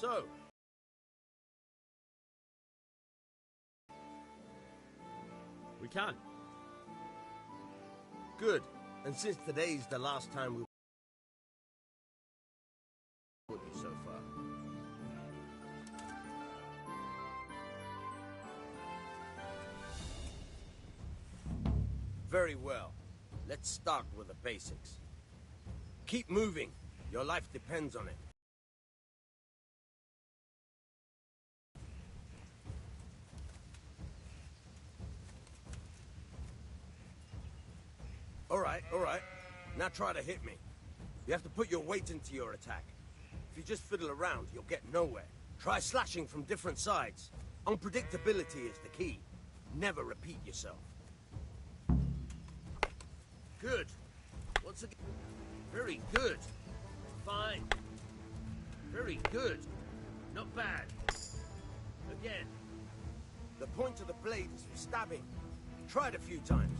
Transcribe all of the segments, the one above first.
So, We can. good. And since today's the last time we put you so far. Very well. Let's start with the basics. Keep moving. Your life depends on it. All right. Now try to hit me. You have to put your weight into your attack. If you just fiddle around, you'll get nowhere. Try slashing from different sides. Unpredictability is the key. Never repeat yourself. Good. Once again. Very good. Fine. Very good. Not bad. Again. The point of the blade is for stabbing. Try it a few times.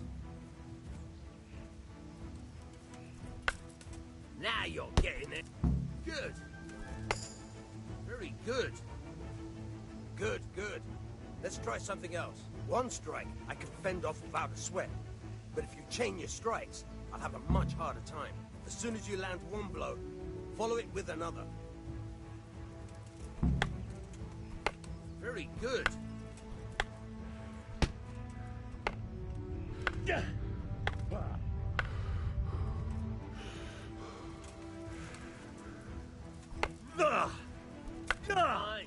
Now you're getting it. Good. Very good. Good. Let's try something else. One strike I can fend off without a sweat. But if you chain your strikes, I'll have a much harder time. As soon as you land one blow, follow it with another. Very good. Fine.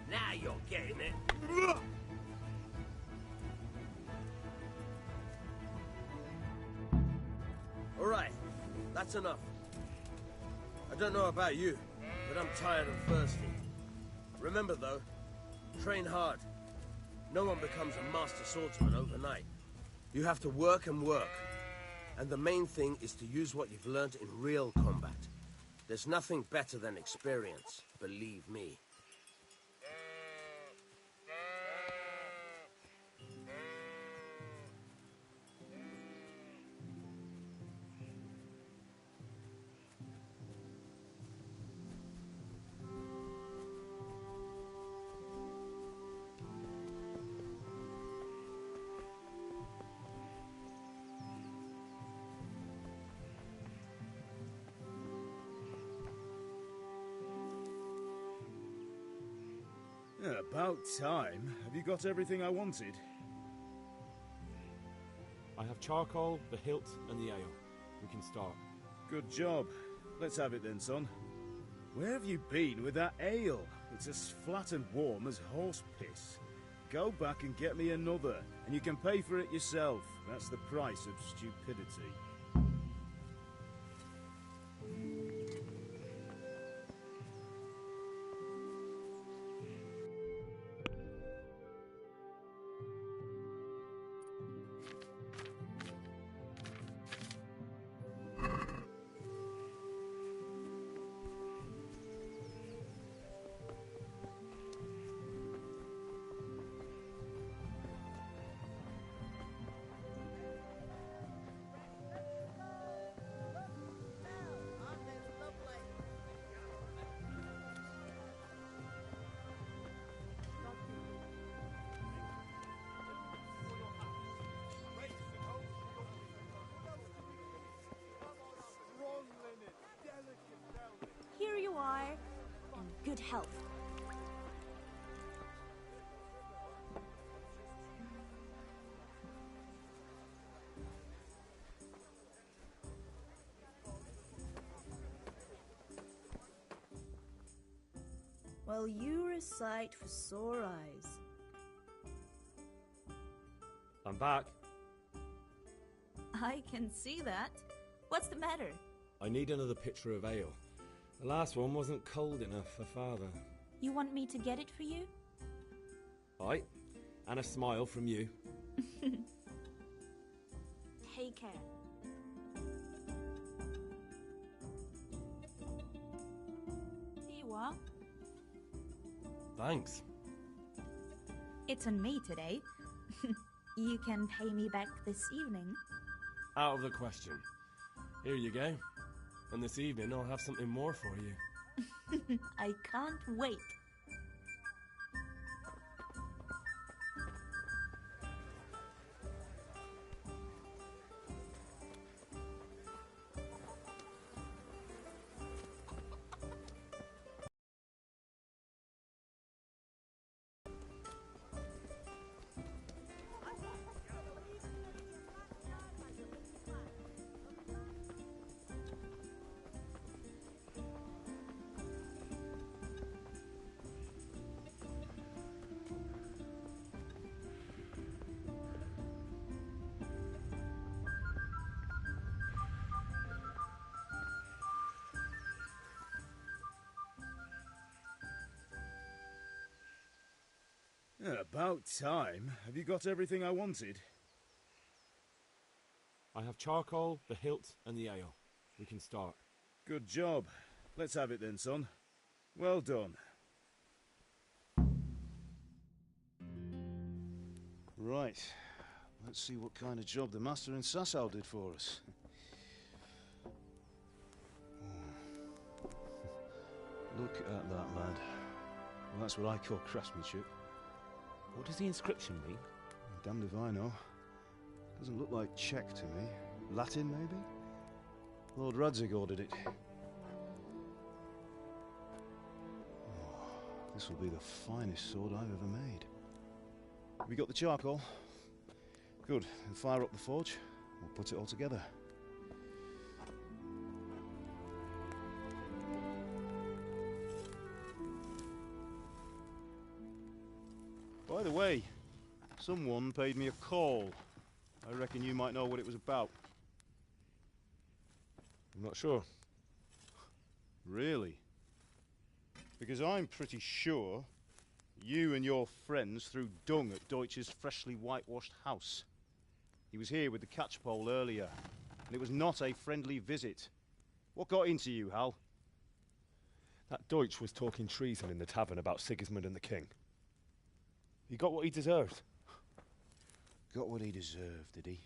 Now you're getting it. All right, that's enough. I don't know about you, but I'm tired and thirsty. Remember though, train hard. No one becomes a master swordsman overnight. You have to work and work. And the main thing is to use what you've learned in real combat. There's nothing better than experience, believe me. Yeah, about time. Have you got everything I wanted? I have charcoal, the hilt, and the ale. We can start. Good job. Let's have it then, son. Where have you been with that ale? It's as flat and warm as horse piss. Go back and get me another, and you can pay for it yourself. That's the price of stupidity. Here you are, in good health. Well, you're a sight for sore eyes. I'm back. I can see that. What's the matter? I need another pitcher of ale. The last one wasn't cold enough for Father. You want me to get it for you? Aye, and a smile from you. Take care. Here you are. Thanks. It's on me today. You can pay me back this evening. Out of the question. Here you go. And this evening I'll have something more for you. I can't wait. About time. Have you got everything I wanted? I have charcoal, the hilt, and the ale. We can start. Good job. Let's have it then, son. Well done. Right. Let's see what kind of job the master in Sasau did for us. Look at that, lad. Well, that's what I call craftsmanship. What does the inscription mean? Damned if I know. Doesn't look like Czech to me. Latin, maybe? Lord Radzig ordered it. Oh, this will be the finest sword I've ever made. Have you got the charcoal? Good. Then fire up the forge. We'll put it all together. By the way, someone paid me a call. I reckon you might know what it was about. I'm not sure. Really? Because I'm pretty sure you and your friends threw dung at Deutsch's freshly whitewashed house. He was here with the catchpole earlier, and it was not a friendly visit. What got into you, Hal? That Deutsch was talking treason in the tavern about Sigismund and the king. He got what he deserved. Got what he deserved, did he?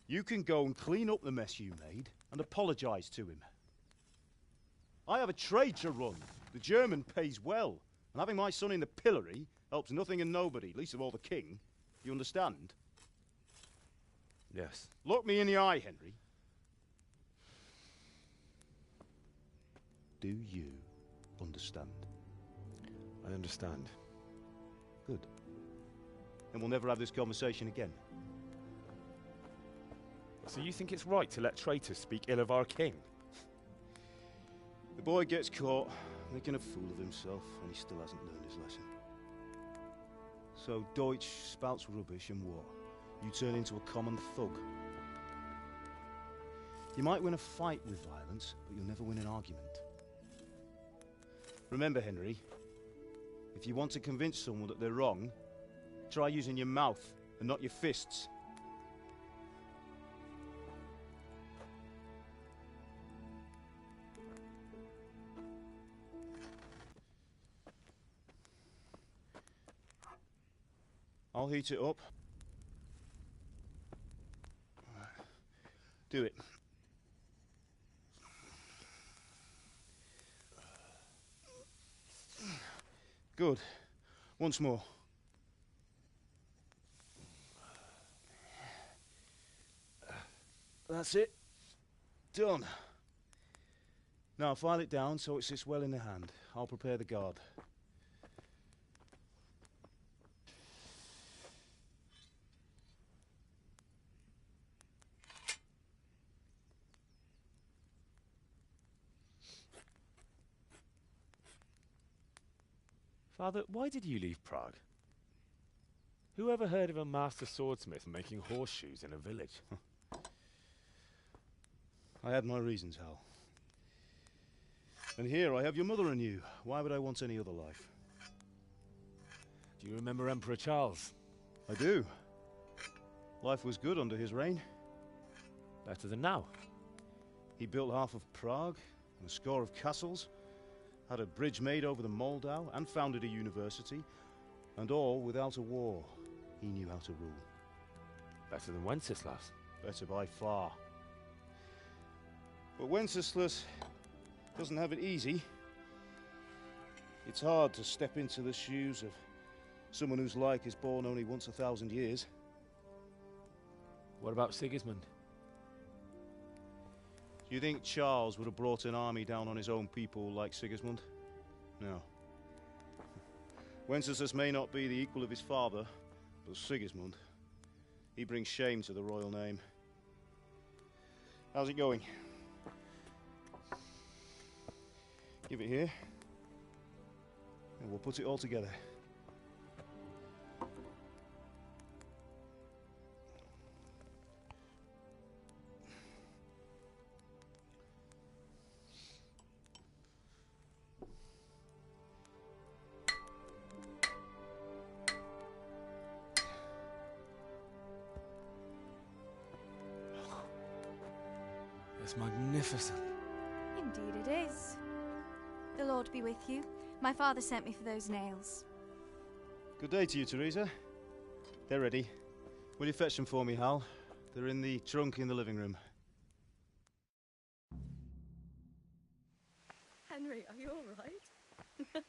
You can go and clean up the mess you made and apologise to him. I have a trade to run. The German pays well, and having my son in the pillory helps nothing and nobody, least of all the king. You understand? Yes. Look me in the eye, Henry. Do you understand? I understand. Good. Then we'll never have this conversation again. So you think it's right to let traitors speak ill of our king? The boy gets caught making a fool of himself, and he still hasn't learned his lesson. So Deutsch spouts rubbish and war. You turn into a common thug. You might win a fight with violence, but you'll never win an argument. Remember, Henry, if you want to convince someone that they're wrong, try using your mouth and not your fists. I'll heat it up. Do it. Good. Once more. That's it. Done. Now file it down so it sits well in the hand. I'll prepare the guard. Father, why did you leave Prague? Who ever heard of a master swordsmith making horseshoes in a village? I had my reasons, Hal. And here I have your mother and you. Why would I want any other life? Do you remember Emperor Charles? I do. Life was good under his reign. Better than now. He built half of Prague and a score of castles, had a bridge made over the Moldau, and founded a university, and all without a war. He knew how to rule. Better than Wenceslas. Better by far. But Wenceslas doesn't have it easy. It's hard to step into the shoes of someone whose like is born only once 1,000 years. What about Sigismund? Do you think Charles would have brought an army down on his own people like Sigismund? No. Wenceslas may not be the equal of his father, but Sigismund, he brings shame to the royal name. How's it going? Give it here, and we'll put it all together. It's magnificent. Indeed it is. The Lord be with you. My father sent me for those nails. Good day to you, Teresa. They're ready. Will you fetch them for me, Hal? They're in the trunk in the living room. Henry, are you all right?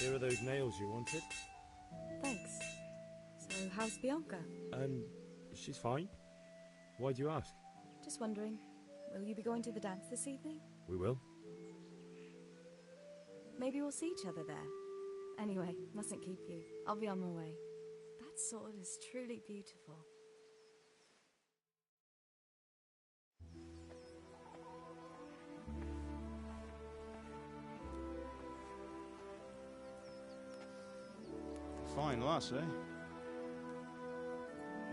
Here are those nails you wanted. Thanks. So, how's Bianca? She's fine. Why do you ask? Just wondering, will you be going to the dance this evening? We will. Maybe we'll see each other there. Anyway, mustn't keep you. I'll be on my way. That sword is truly beautiful. Fine lass, eh?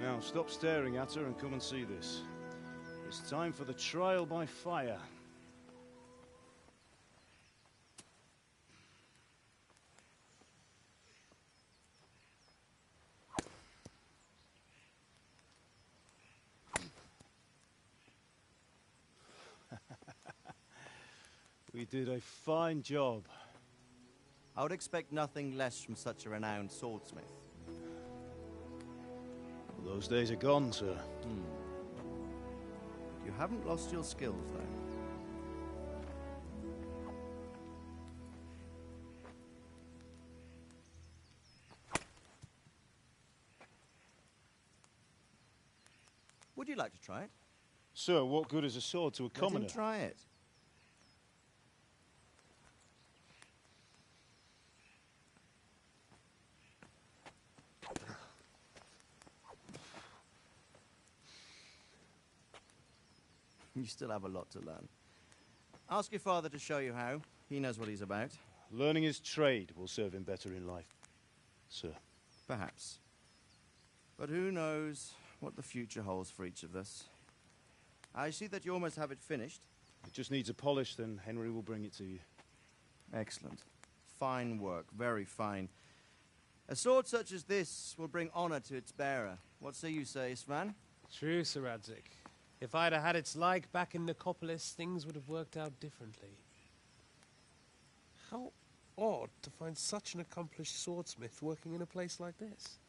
Now, stop staring at her and come and see this. It's time for the trial by fire. We did a fine job. I would expect nothing less from such a renowned swordsmith. Well, those days are gone, sir. You haven't lost your skills, though. Would you like to try it? Sir, what good is a sword to a commoner? Let him try it. You still have a lot to learn. Ask your father to show you how. He knows what he's about. Learning his trade will serve him better in life, sir. Perhaps. But who knows what the future holds for each of us. I see that you almost have it finished. It just needs a polish, then Henry will bring it to you. Excellent. Fine work, very fine. A sword such as this will bring honor to its bearer. What say you, Svan? True, Sir Radzig. If I'd have had its like back in Nicopolis, things would have worked out differently. How odd to find such an accomplished swordsmith working in a place like this.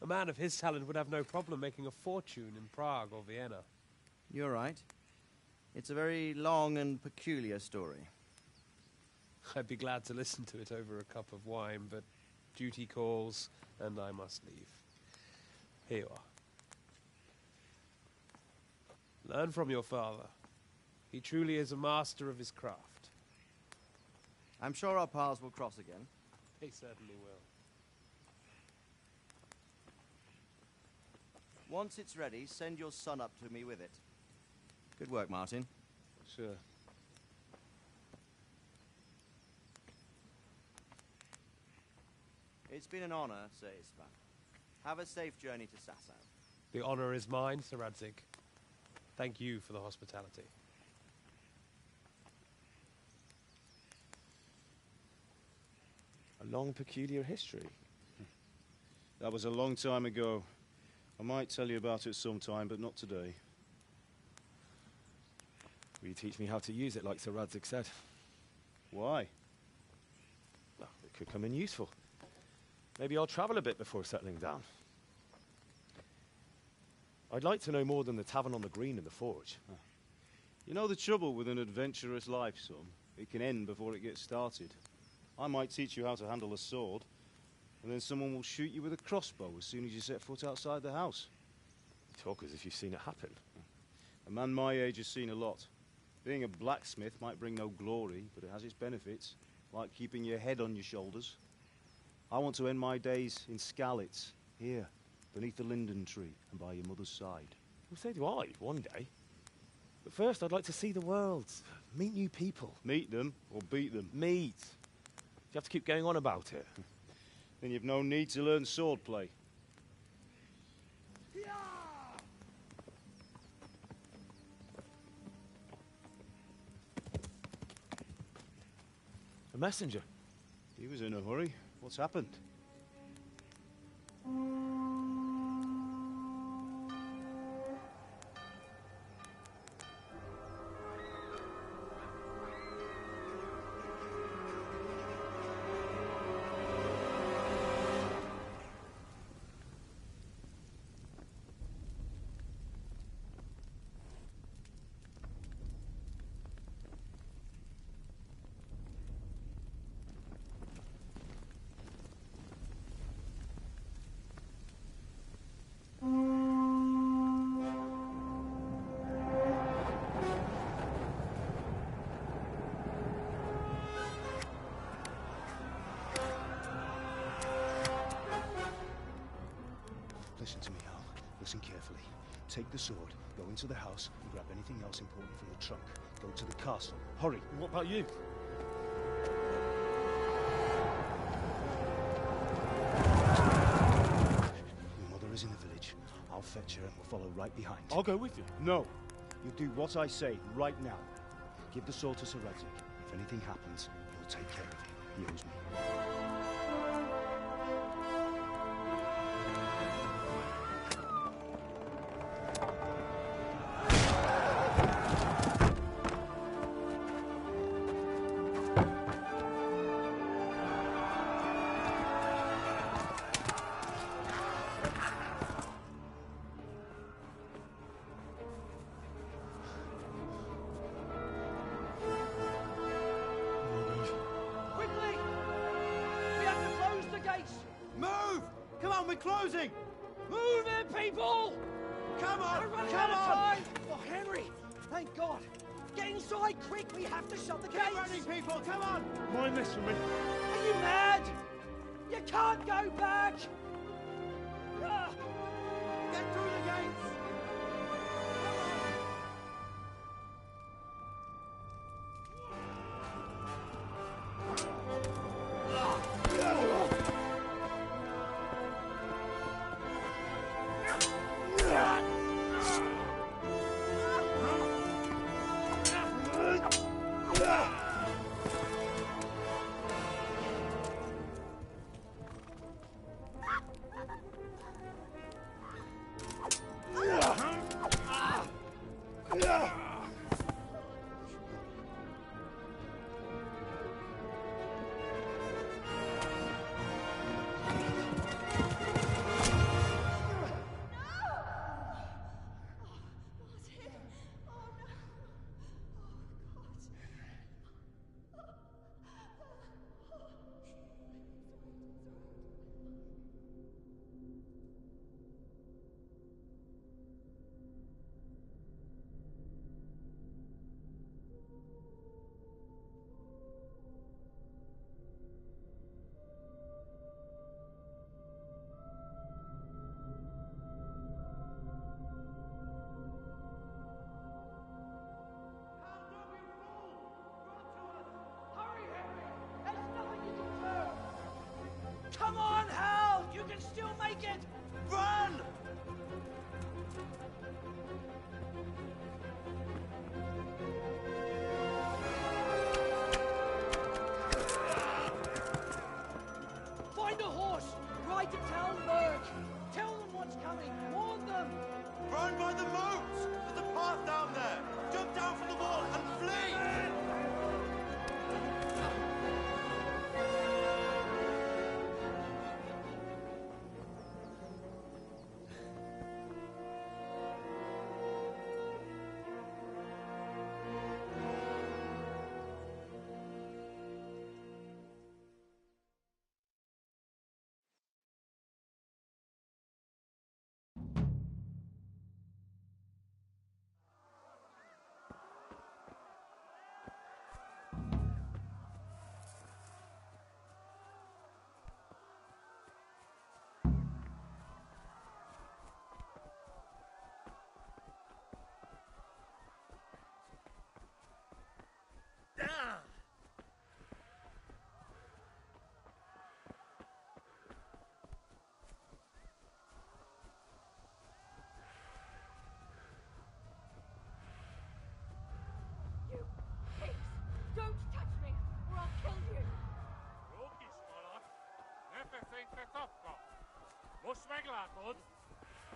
A man of his talent would have no problem making a fortune in Prague or Vienna. You're right. It's a very long and peculiar story. I'd be glad to listen to it over a cup of wine, but duty calls, and I must leave. Here you are. Learn from your father. He truly is a master of his craft. I'm sure our paths will cross again. He certainly will. Once it's ready, send your son up to me with it. Good work, Martin. Sure. It's been an honor, Sir Ispan. Have a safe journey to Sasau. The honor is mine, Sir Radzig. Thank you for the hospitality. A long, peculiar history. That was a long time ago. I might tell you about it sometime, but not today. Will you teach me how to use it, like Sir Radzig said? Why? Well, it could come in useful. Maybe I'll travel a bit before settling down. I'd like to know more than the tavern on the green and the forge. You know the trouble with an adventurous life, son? It can end before it gets started. I might teach you how to handle a sword, and then someone will shoot you with a crossbow as soon as you set foot outside the house. You talk as if you've seen it happen. A man my age has seen a lot. Being a blacksmith might bring no glory, but it has its benefits, like keeping your head on your shoulders. I want to end my days in Skalitz, here, beneath the linden tree and by your mother's side. Well, so do I, one day. But first, I'd like to see the world, meet new people. Meet them or beat them. Meet. You have to keep going on about it. Then you've no need to learn swordplay. A messenger. He was in a hurry. What's happened? Listen to me, Hal. Listen carefully. Take the sword, go into the house, and grab anything else important from the trunk. Go to the castle. Hurry! And what about you? Your mother is in the village. I'll fetch her and we'll follow right behind. I'll go with you. No. You do what I say right now. Give the sword to Sir Radzig. If anything happens, he'll take care of you. He owes me. Move! Come on, we're closing! Move it, people! Come on! We're running Come out of on! time! Oh, Henry! Thank God! Get inside, quick! We have to shut the gates! Get running, people! Come on! Mind this for me. Are you mad? You can't go back! Ah! Get through the gates!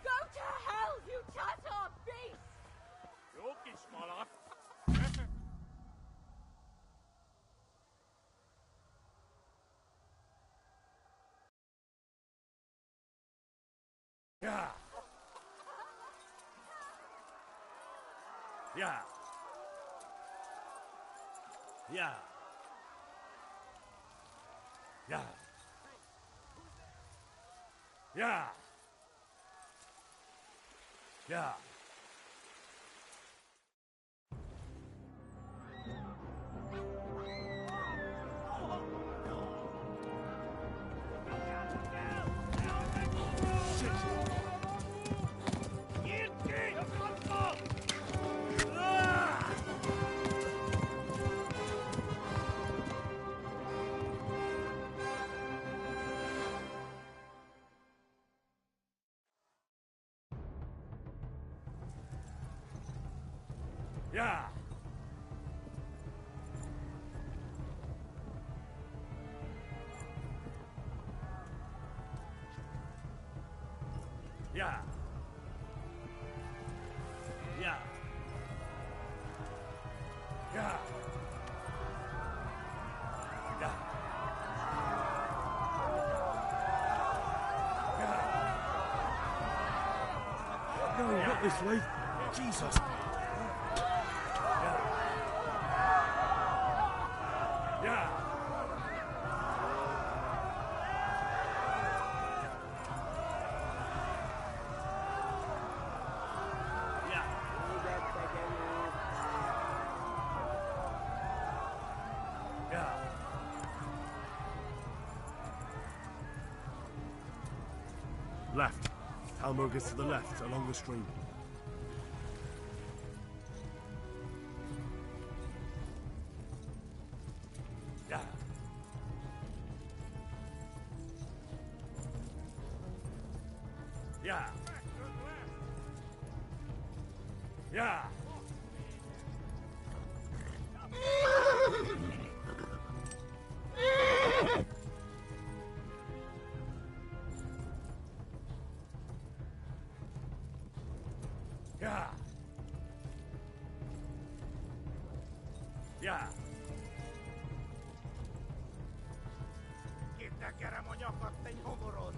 Go to hell, you Tatar beast! Yeah. Yeah. Yeah. Yeah. Yeah. Yeah. Yeah. Yeah. Yeah. Yeah. Yeah. No, not this way. Jesus. Yeah. Yeah. Left. Talmud is to the left, along the stream. Yeah. Yeah. Yeah. Yeah. Yeah. Kita kira mo nyokot ting humurun.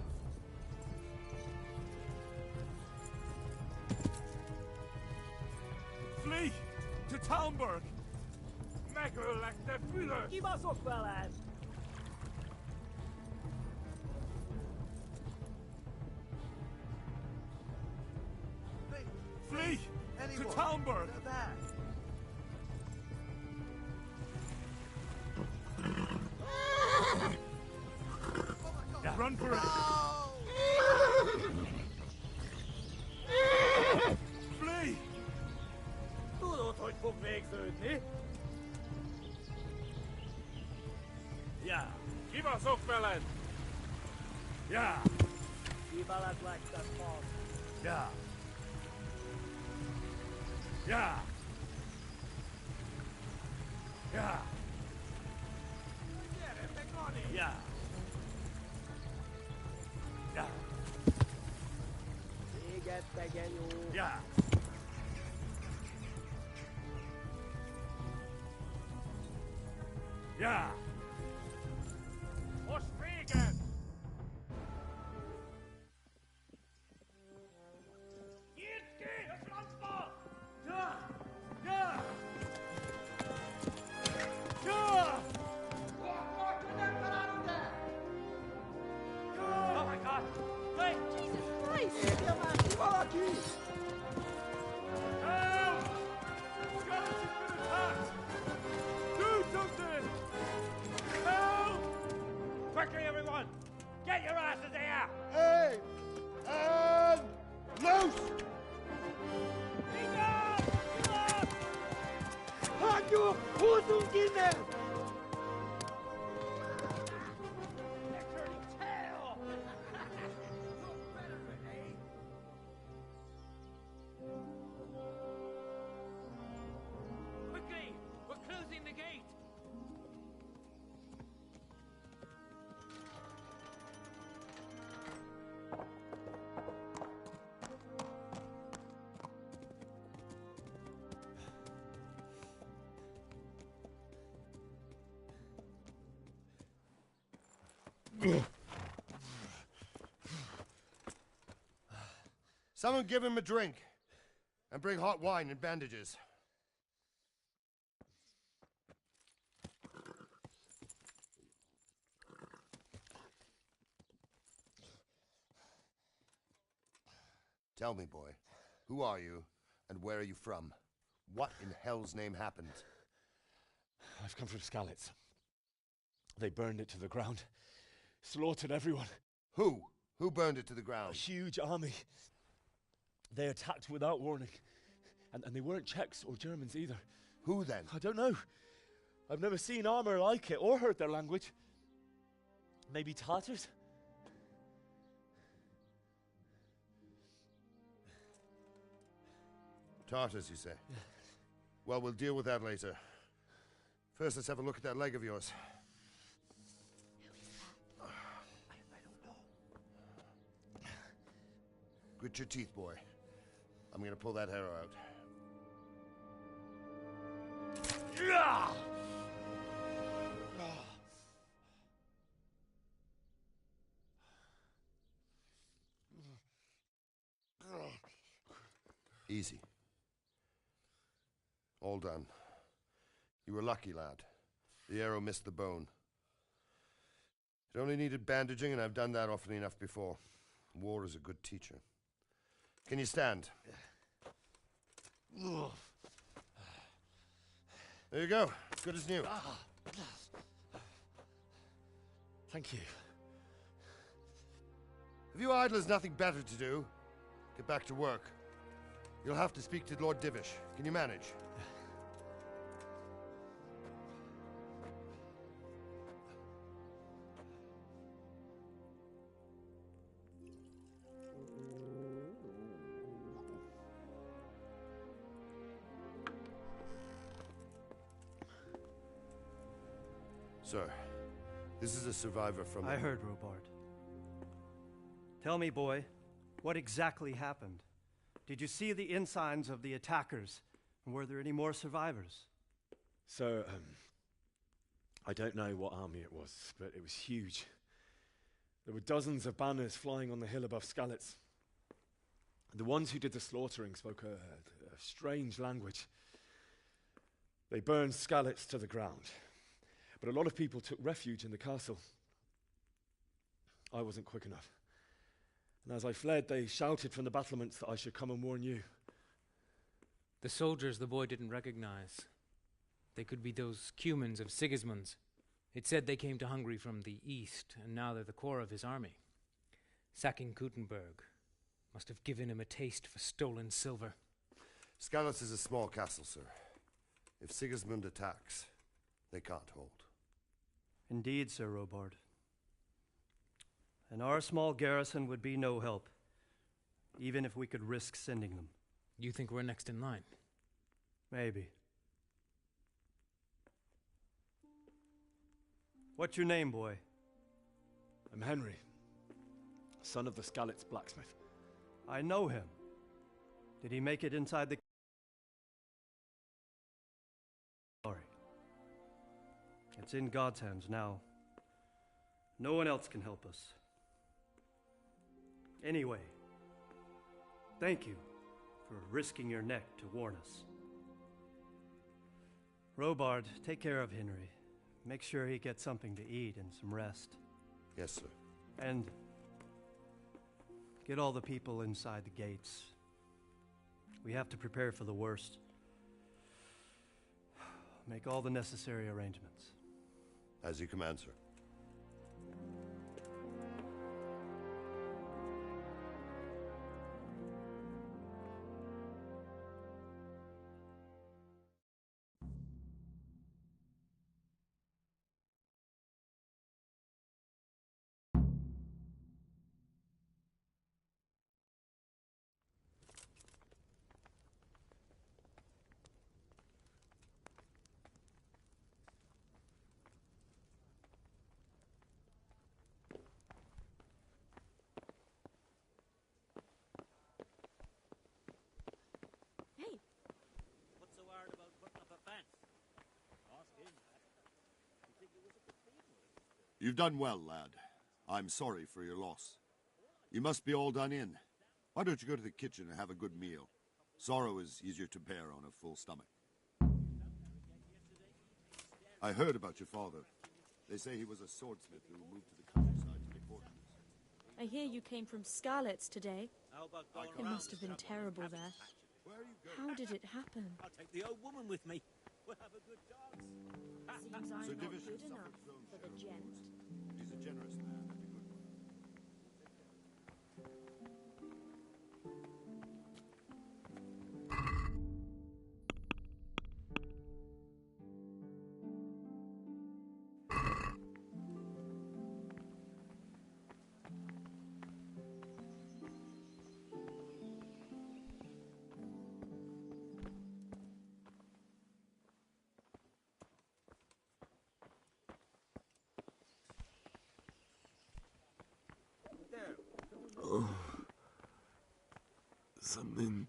Flee! To Talmberg! Megöllek, te fülös! Kibaszok veled! Flee! To Talmberg! Run for it! Flee! Tudod, hogy fog végződni? Yeah. Kibaszok veled! Yeah. Kiveled legtebb fasz. Yeah. Yeah. Yeah. Gyere, te Gani! Yeah. Yeah. Téged, te genyó! Yeah. Yeah. Most véged! Nyírt ki! A francba! Yeah. Yeah. Yeah. Oh my god! Hey! Jesus Christ! Érje már ki valaki! Help! Skeleton's been attacked! Do something! Help! Quickly, everyone! Get your asses here! Hey! And loose! Hagyjuk! Húzzunk innen! They're turning tail! Look better, eh? Quickly! We're closing the gate! Someone give him a drink. And bring hot wine and bandages. Tell me, boy, who are you, and where are you from? What in hell's name happened? I've come from Skalitz. They burned it to the ground. Slaughtered everyone. Who? Who burned it to the ground? A huge army. They attacked without warning. And they weren't Czechs or Germans either. Who then? I don't know. I've never seen armor like it or heard their language. Maybe Tatars? Tartars, you say? Yeah. Well, we'll deal with that later. First, let's have a look at that leg of yours. Who is that? I don't know. Grit your teeth, boy. I'm gonna pull that arrow out. Easy. All done. You were lucky, lad. The arrow missed the bone. It only needed bandaging, and I've done that often enough before. War is a good teacher. Can you stand? There you go. Good as new. Thank you. Have you idlers nothing better to do? Get back to work. You'll have to speak to Lord Divish. Can you manage? Sir, this is a survivor from... I heard, Robard. Tell me, boy, what exactly happened? Did you see the ensigns of the attackers? And were there any more survivors? So, I don't know what army it was, but it was huge. There were dozens of banners flying on the hill above Skalitz. The ones who did the slaughtering spoke a strange language. They burned Skalitz to the ground. But a lot of people took refuge in the castle. I wasn't quick enough. And as I fled, they shouted from the battlements that I should come and warn you. The soldiers the boy didn't recognize. They could be those Cumans of Sigismund's. It said they came to Hungary from the east, and now they're the core of his army. Sacking Gutenberg must have given him a taste for stolen silver. Skalitz is a small castle, sir. If Sigismund attacks, they can't hold. Indeed, Sir Robard. And our small garrison would be no help, even if we could risk sending them. You think we're next in line? Maybe. What's your name, boy? I'm Henry, son of the Skalitz blacksmith. I know him. Did he make it inside the... Sorry. It's in God's hands now. No one else can help us. Anyway, thank you for risking your neck to warn us. Robard, take care of Henry. Make sure he gets something to eat and some rest. Yes, sir. And get all the people inside the gates. We have to prepare for the worst. Make all the necessary arrangements. As you command, sir. You've done well, lad. I'm sorry for your loss. You must be all done in. Why don't you go to the kitchen and have a good meal? Sorrow is easier to bear on a full stomach. I heard about your father. They say he was a swordsmith who moved to the countryside to make fortunes. I hear you came from Scarlet's today. It must have been terrible there. How did it happen? I'll take the old woman with me. We'll have a good dance. Seems I'm not good enough for the gent. He's a generous man. Oh, something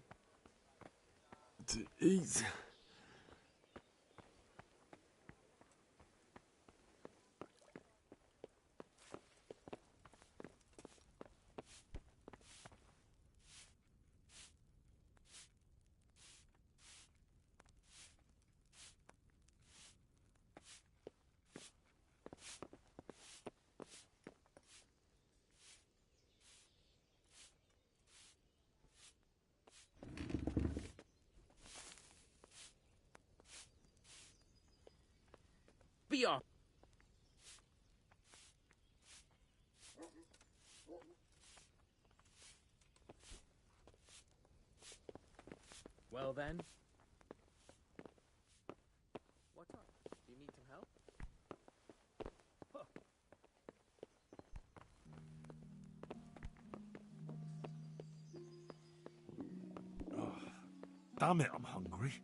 to eat. Be off. Well then. What's up? Do you need some help? Oh, damn it, I'm hungry.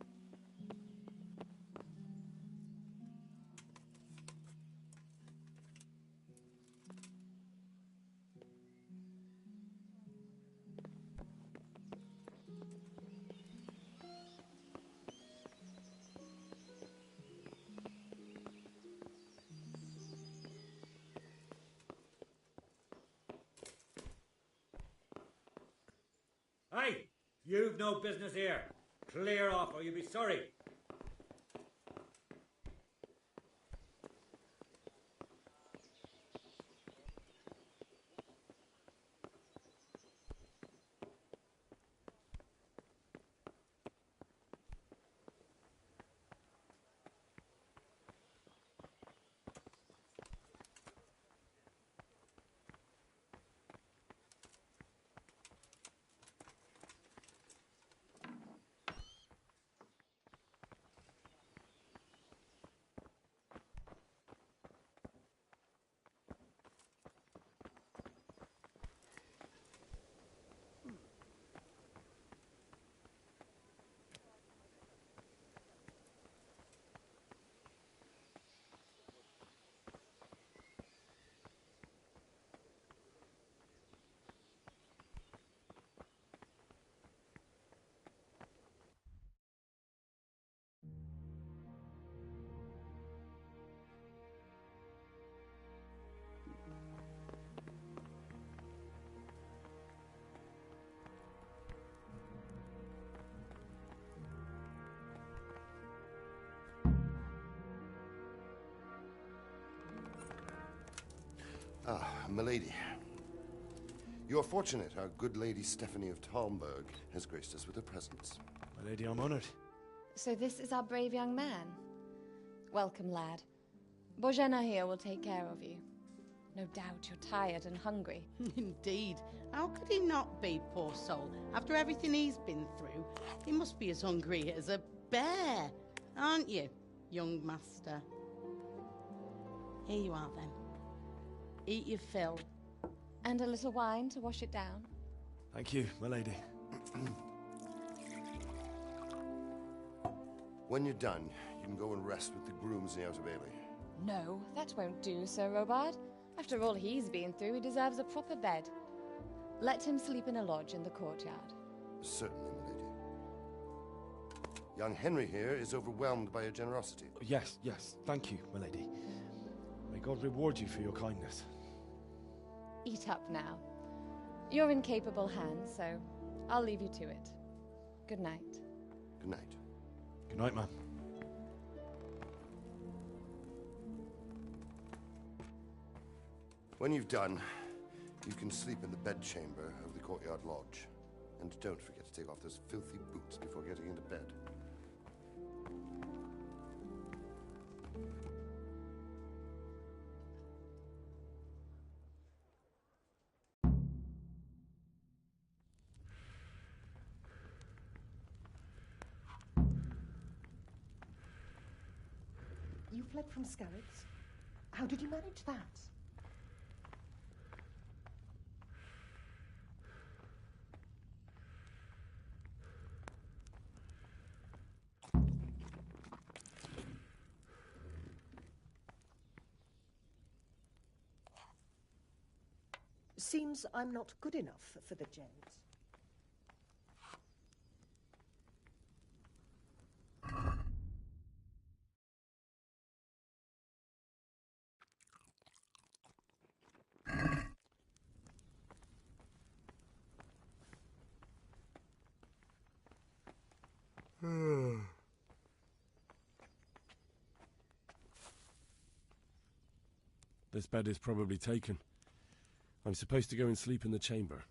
Hey, you've no business here. Clear off or you'll be sorry. Ah, milady. You're fortunate our good lady Stephanie of Talmberg has graced us with her presence. My lady, I'm honored. So this is our brave young man. Welcome, lad. Bojena here will take care of you. No doubt you're tired and hungry. Indeed. How could he not be, poor soul? After everything he's been through, he must be as hungry as a bear. Aren't you, young master? Here you are, then. Eat your fill. And a little wine to wash it down. Thank you, my lady. When you're done, you can go and rest with the grooms in the Outer Bailey. No, that won't do, Sir Robard. After all he's been through, he deserves a proper bed. Let him sleep in a lodge in the courtyard. Certainly, milady. Young Henry here is overwhelmed by your generosity. Yes, yes. Thank you, my lady. May God reward you for your kindness. Eat up now. You're in capable hands, so I'll leave you to it. Good night. Good night. Good night, ma'am. When you've done, you can sleep in the bedchamber of the courtyard lodge. And don't forget to take off those filthy boots before getting into bed. You fled from Skalitz? How did you manage that? Seems I'm not good enough for the gents. This bed is probably taken. I'm supposed to go and sleep in the chamber.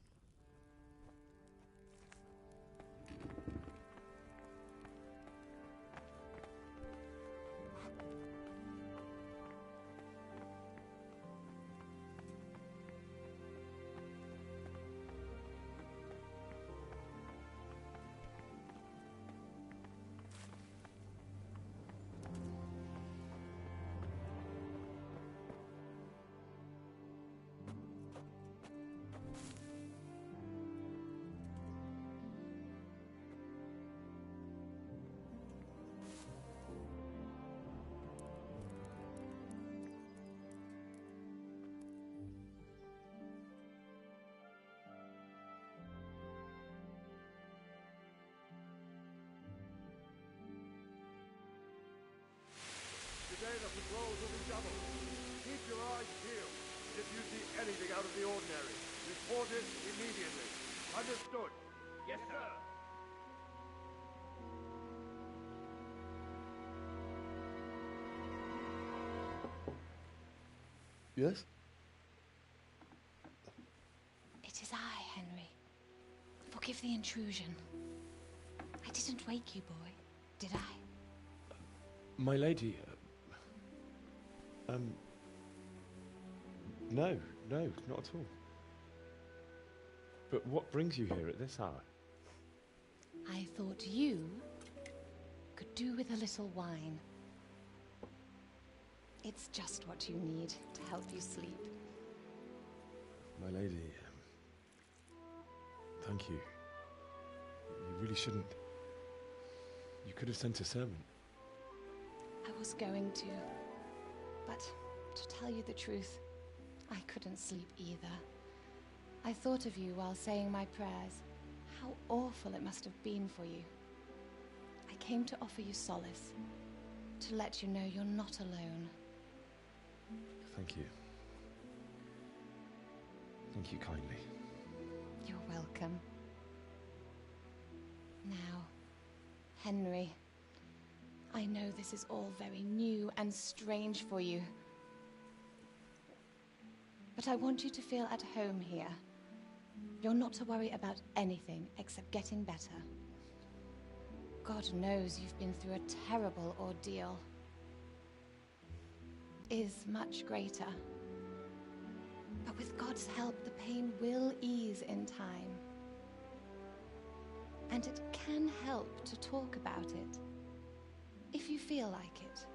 Today the patrols will be doubled. Keep your eyes peeled. If you see anything out of the ordinary, report it immediately. Understood? Yes, sir. Yes? It is I, Henry. Forgive the intrusion. I didn't wake you, boy, did I? My lady, no, not at all. But what brings you here at this hour? I thought you could do with a little wine. It's just what you need to help you sleep. My lady, thank you. You really shouldn't. You could have sent a servant. I was going to, but to tell you the truth, I couldn't sleep either. I thought of you while saying my prayers. How awful it must have been for you. I came to offer you solace, to let you know you're not alone. Thank you. Thank you kindly. You're welcome. Now, Henry, I know this is all very new and strange for you. But I want you to feel at home here. You're not to worry about anything except getting better. God knows you've been through a terrible ordeal. Is much greater. But with God's help, the pain will ease in time. And it can help to talk about it, if you feel like it.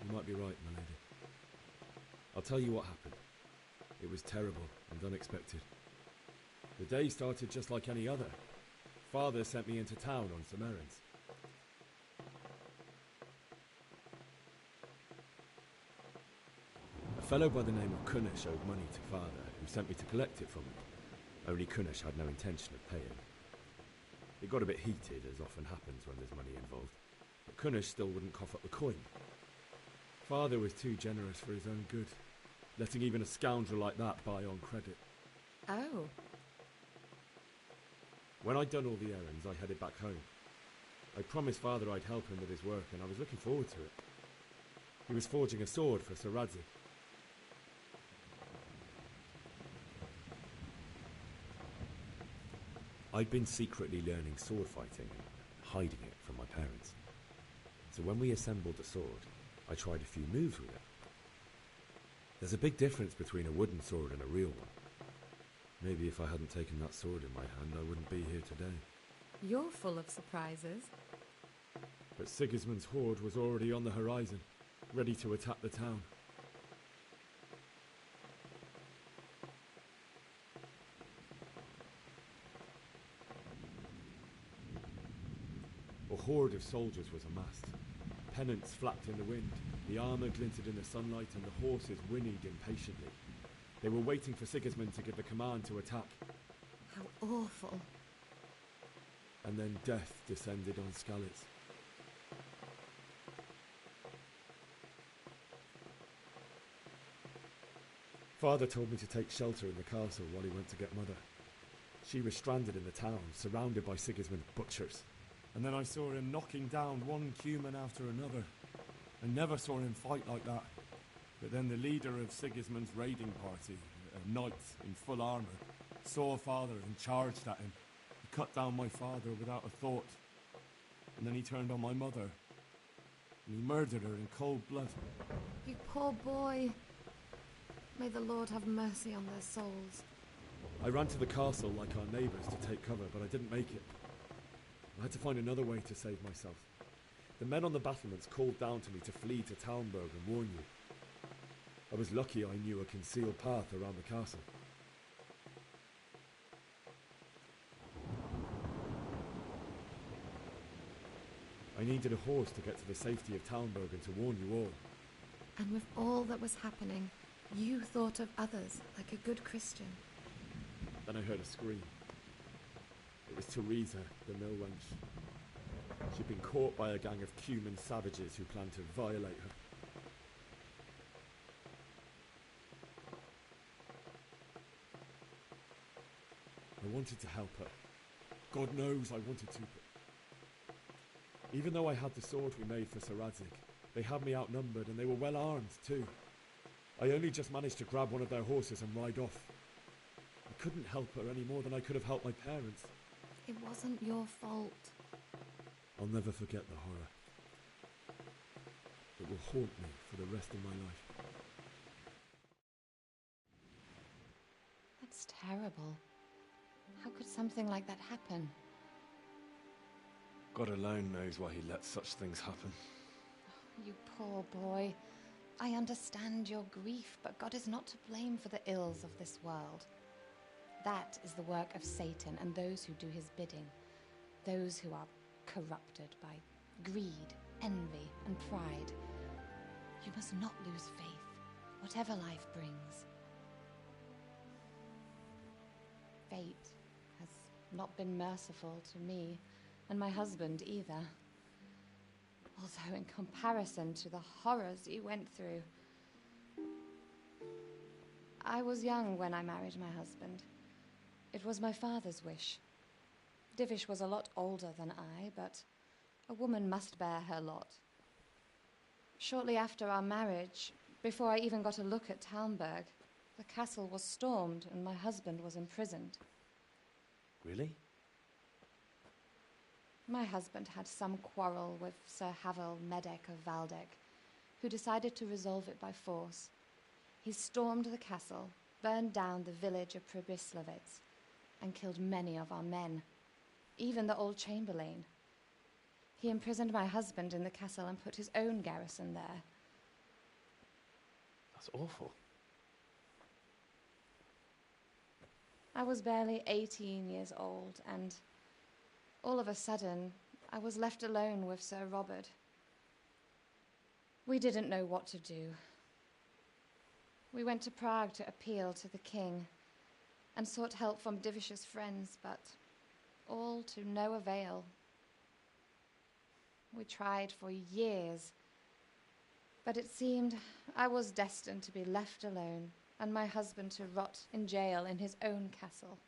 You might be right, my lady. I'll tell you what happened. It was terrible and unexpected. The day started just like any other. Father sent me into town on some errands. A fellow by the name of Kunnish owed money to Father, who sent me to collect it from him. Only Kunnish had no intention of paying. It got a bit heated, as often happens when there's money involved, but Kunnish still wouldn't cough up the coin. Father was too generous for his own good, letting even a scoundrel like that buy on credit. Oh. When I'd done all the errands, I headed back home. I promised Father I'd help him with his work, and I was looking forward to it. He was forging a sword for Sir Radzik. I'd been secretly learning sword fighting and hiding it from my parents. So when we assembled the sword, I tried a few moves with it. There's a big difference between a wooden sword and a real one. Maybe if I hadn't taken that sword in my hand, I wouldn't be here today. You're full of surprises. But Sigismund's horde was already on the horizon, ready to attack the town. A horde of soldiers was amassed. Pennants flapped in the wind, the armour glinted in the sunlight, and the horses whinnied impatiently. They were waiting for Sigismund to give the command to attack. How awful. And then death descended on Skalitz. Father told me to take shelter in the castle while he went to get Mother. She was stranded in the town, surrounded by Sigismund's butchers. And then I saw him knocking down one Cuman after another. I never saw him fight like that. But then the leader of Sigismund's raiding party, a knight in full armour, saw Father and charged at him. He cut down my father without a thought. And then he turned on my mother. And he murdered her in cold blood. You poor boy. May the Lord have mercy on their souls. I ran to the castle like our neighbours to take cover, but I didn't make it. I had to find another way to save myself. The men on the battlements called down to me to flee to Talmberg and warn you. I was lucky I knew a concealed path around the castle. I needed a horse to get to the safety of Talmberg and to warn you all. And with all that was happening, you thought of others like a good Christian. Then I heard a scream. It was Teresa, the mill wench. She'd been caught by a gang of Cuman savages who planned to violate her. I wanted to help her. God knows I wanted to, but even though I had the sword we made for Sir Radzik, they had me outnumbered and they were well armed too. I only just managed to grab one of their horses and ride off. I couldn't help her any more than I could have helped my parents. It wasn't your fault. I'll never forget the horror. It will haunt me for the rest of my life. That's terrible. How could something like that happen? God alone knows why he lets such things happen. You poor boy. I understand your grief, but God is not to blame for the ills of this world. That is the work of Satan and those who do his bidding. Those who are corrupted by greed, envy, and pride. You must not lose faith, whatever life brings. Fate has not been merciful to me, and my husband either. Although in comparison to the horrors you went through. I was young when I married my husband. It was my father's wish. Divish was a lot older than I, but a woman must bear her lot. Shortly after our marriage, before I even got a look at Talmberg, the castle was stormed and my husband was imprisoned. Really? My husband had some quarrel with Sir Havel Medek of Valdek, who decided to resolve it by force. He stormed the castle, burned down the village of Pribyslavitz, and killed many of our men, even the old chamberlain. He imprisoned my husband in the castle and put his own garrison there. That's awful. I was barely 18 years old, and all of a sudden, I was left alone with Sir Robert. We didn't know what to do. We went to Prague to appeal to the king and sought help from Divish's friends, but all to no avail. We tried for years, but it seemed I was destined to be left alone and my husband to rot in jail in his own castle.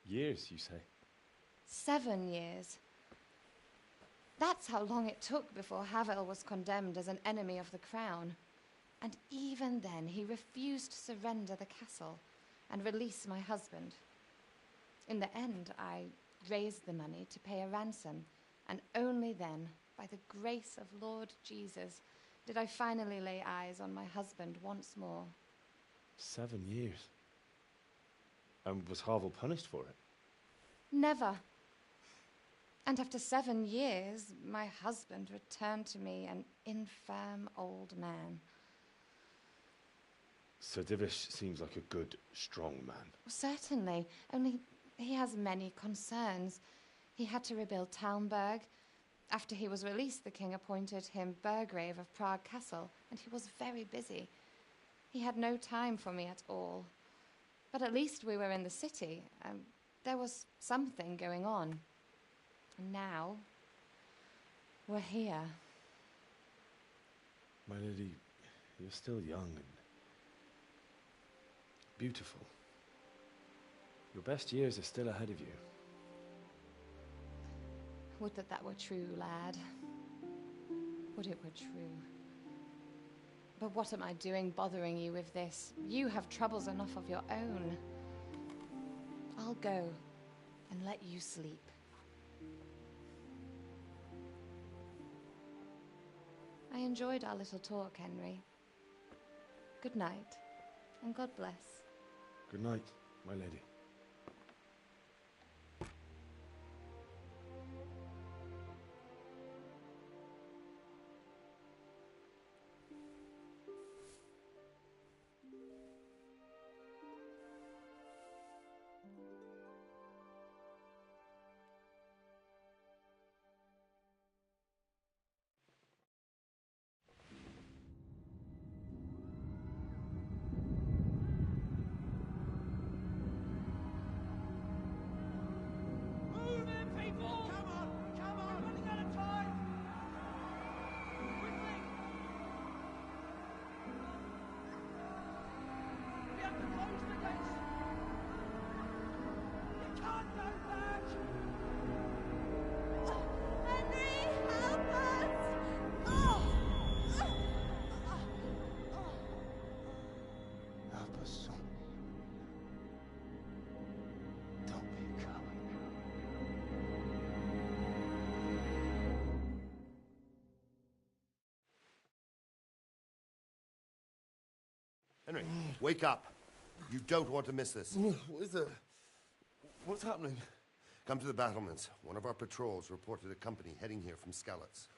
Years, you say? 7 years. That's how long it took before Havel was condemned as an enemy of the crown. And even then, he refused to surrender the castle and release my husband. In the end, I raised the money to pay a ransom, and only then, by the grace of Lord Jesus, did I finally lay eyes on my husband once more. 7 years? And was Havel punished for it? Never. And after 7 years, my husband returned to me an infirm old man. Sir Divish seems like a good, strong man. Certainly, only he has many concerns. He had to rebuild Talmberg. After he was released, the king appointed him Burgrave of Prague Castle, and he was very busy. He had no time for me at all. But at least we were in the city. There was something going on. And now, we're here. My lady, you're still young and beautiful. Your best years are still ahead of you. Would that that were true, lad. Would it were true. But what am I doing bothering you with this? You have troubles enough of your own. I'll go and let you sleep. I enjoyed our little talk, Henry. Good night, and God bless. Good night, my lady. Henry, wake up. You don't want to miss this. What is it? What's happening? Come to the battlements. One of our patrols reported a company heading here from Skalitz.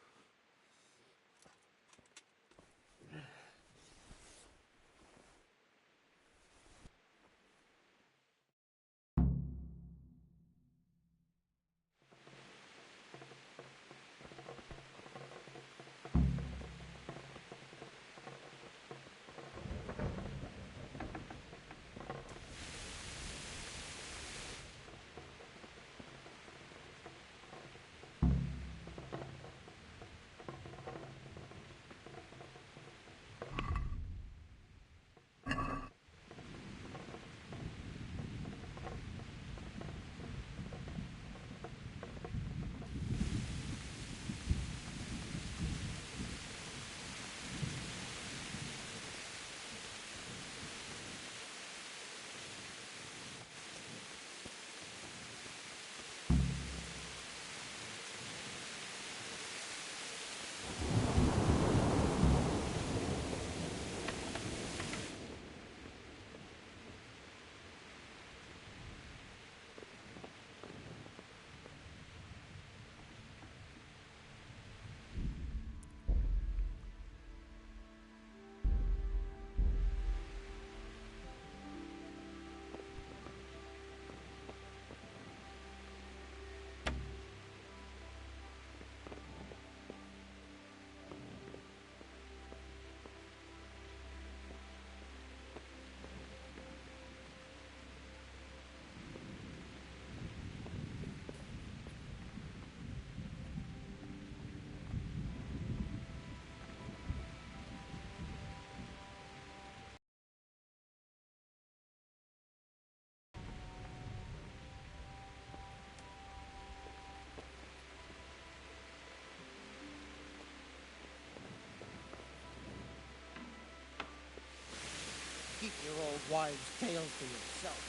wives' tales for yourself.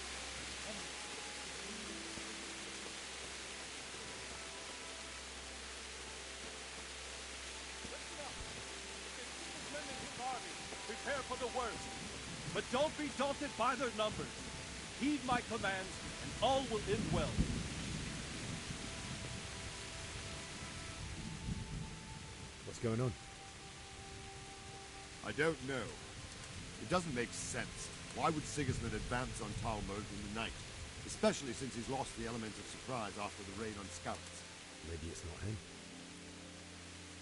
Prepare for the worst. But don't be daunted by their numbers. Heed my commands, and all will end well. What's going on? I don't know. It doesn't make sense. Why would Sigismund advance on Talmberg in the night? Especially since he's lost the element of surprise after the raid on Scouts. Maybe it's not him.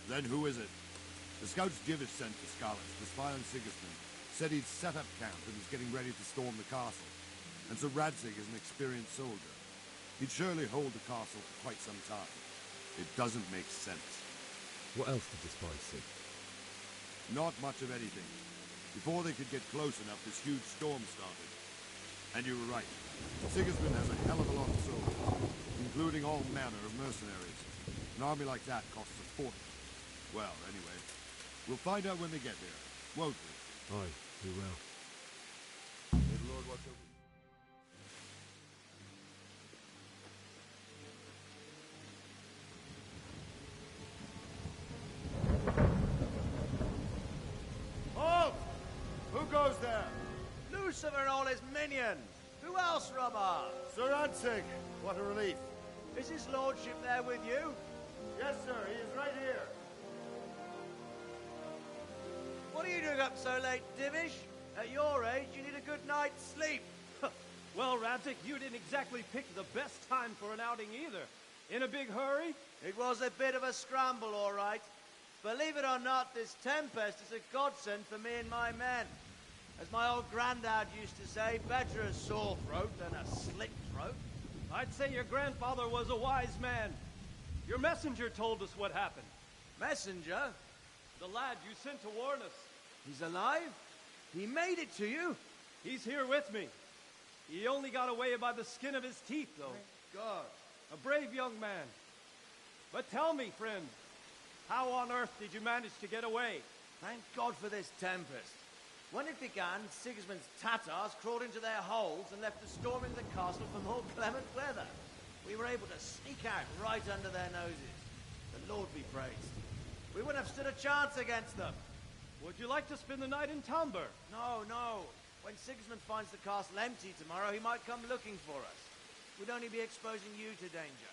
Then who is it? The scouts Divish sent to Skalitz to spy on Sigismund said he'd set up camp and was getting ready to storm the castle. And so Radzig is an experienced soldier. He'd surely hold the castle for quite some time. It doesn't make sense. What else did the spies see? Not much of anything. Before they could get close enough, this huge storm started. And you were right. Sigismund has a hell of a lot of soldiers, including all manner of mercenaries. An army like that costs a fortune. Well, anyway, we'll find out when they get there, won't we? Aye, we will. May the Lord watch over you. Halt! Who goes there? Lucifer and all his minions. Who else, Robber? Sir Radzig, what a relief. Is his lordship there with you? Yes, sir, he is right here. What are you doing up so late, Divish? At your age, you need a good night's sleep. Well, Radzig, you didn't exactly pick the best time for an outing either. In a big hurry? It was a bit of a scramble, all right. Believe it or not, this tempest is a godsend for me and my men. As my old granddad used to say, better a sore throat than a slit throat. I'd say your grandfather was a wise man. Your messenger told us what happened. Messenger? The lad you sent to warn us. He's alive? He made it to you? He's here with me. He only got away by the skin of his teeth, though. Thank God. A brave young man. But tell me, friend, how on earth did you manage to get away? Thank God for this tempest. When it began, Sigismund's Tatars crawled into their holes and left us storming the castle for more clement weather. We were able to sneak out right under their noses. The Lord be praised. We wouldn't have stood a chance against them. Would you like to spend the night in Talmberg? No, no. When Sigismund finds the castle empty tomorrow, he might come looking for us. We'd only be exposing you to danger.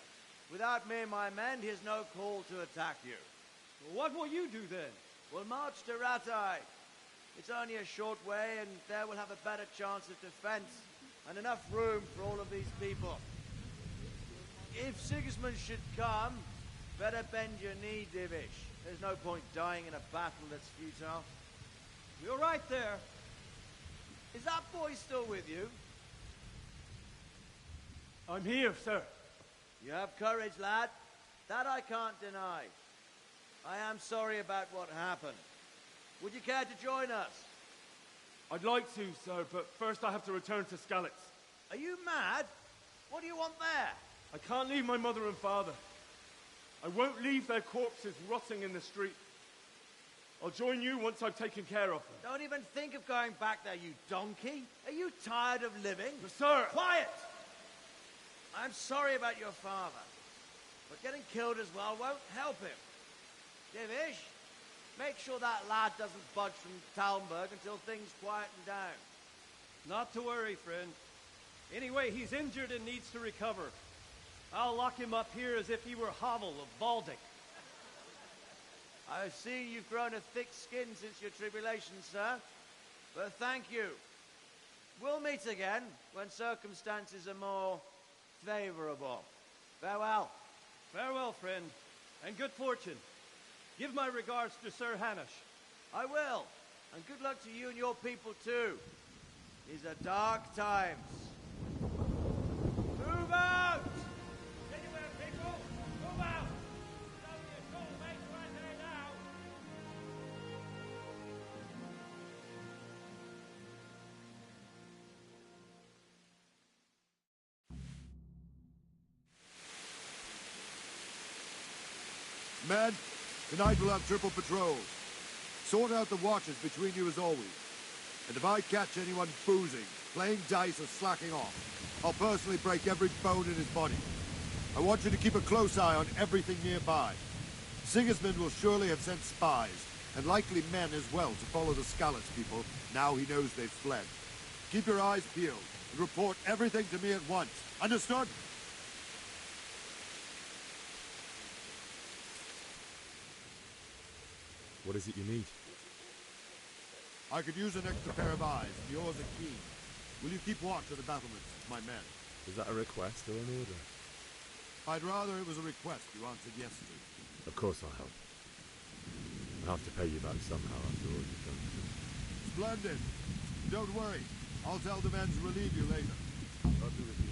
Without me and my men, he has no call to attack you. Well, what will you do then? We'll march to Ratai. It's only a short way, and there we'll have a better chance of defense and enough room for all of these people. If Sigismund should come, better bend your knee, Divish. There's no point dying in a battle that's futile. You're right there. Is that boy still with you? I'm here, sir. You have courage, lad. That I can't deny. I am sorry about what happened. Would you care to join us? I'd like to, sir, but first I have to return to Skalitz. Are you mad? What do you want there? I can't leave my mother and father. I won't leave their corpses rotting in the street. I'll join you once I've taken care of them. Don't even think of going back there, you donkey. Are you tired of living? Sir! Quiet! I'm sorry about your father, but getting killed as well won't help him. Divish, make sure that lad doesn't budge from Talmberg until things quieten down. Not to worry, friend. Anyway, he's injured and needs to recover. I'll lock him up here as if he were Havel of Baldic. I've seen you've grown a thick skin since your tribulation, sir. But thank you. We'll meet again when circumstances are more favorable. Farewell. Farewell, friend, and good fortune. Give my regards to Sir Hanush. I will. And good luck to you and your people, too. These are dark times. Move out! Anywhere, people! Move out! It's only a soulmate right there now! Men, tonight we'll have triple patrols. Sort out the watches between you as always. And if I catch anyone boozing, playing dice, or slacking off, I'll personally break every bone in his body. I want you to keep a close eye on everything nearby. Sigismund will surely have sent spies, and likely men as well, to follow the Skalitz people, now he knows they've fled. Keep your eyes peeled, and report everything to me at once. Understood? What is it you need? I could use an extra pair of eyes, and yours are keen. Will you keep watch of the battlements, my men? Is that a request or an order? I'd rather it was a request you answered yes to. Of course I'll help. I'll have to pay you back somehow after all you've done. Splendid. Don't worry. I'll tell the men to relieve you later. I'll do with you.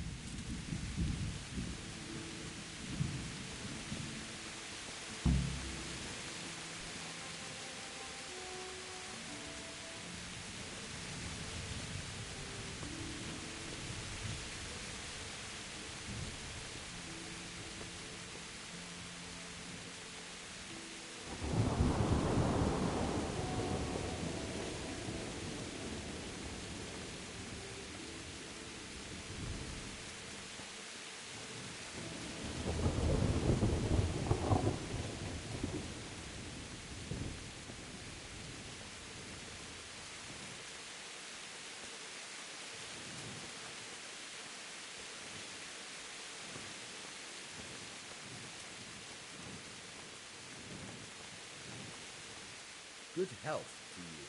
Good health to you.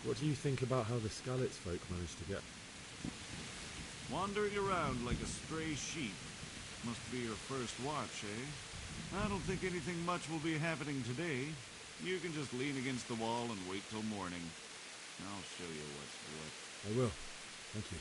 What do you think about how the Skalitz folk managed to get... Wandering around like a stray sheep. Must be your first watch, eh? I don't think anything much will be happening today. You can just lean against the wall and wait till morning. I'll show you what's what. I will. Thank you.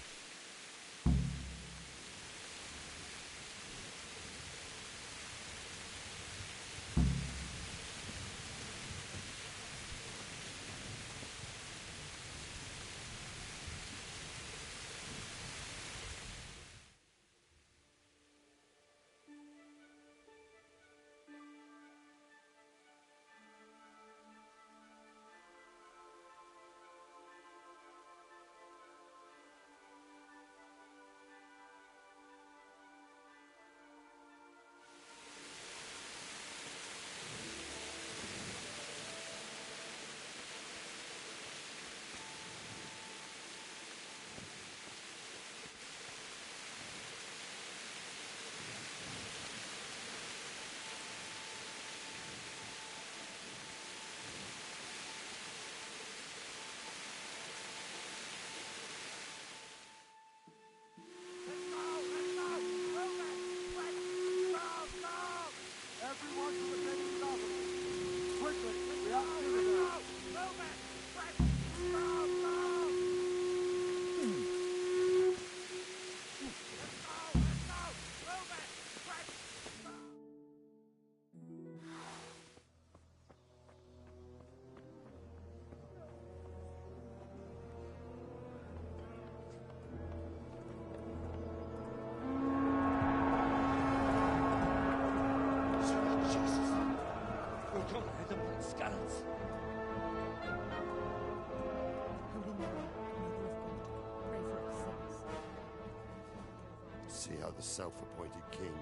See how the self-appointed king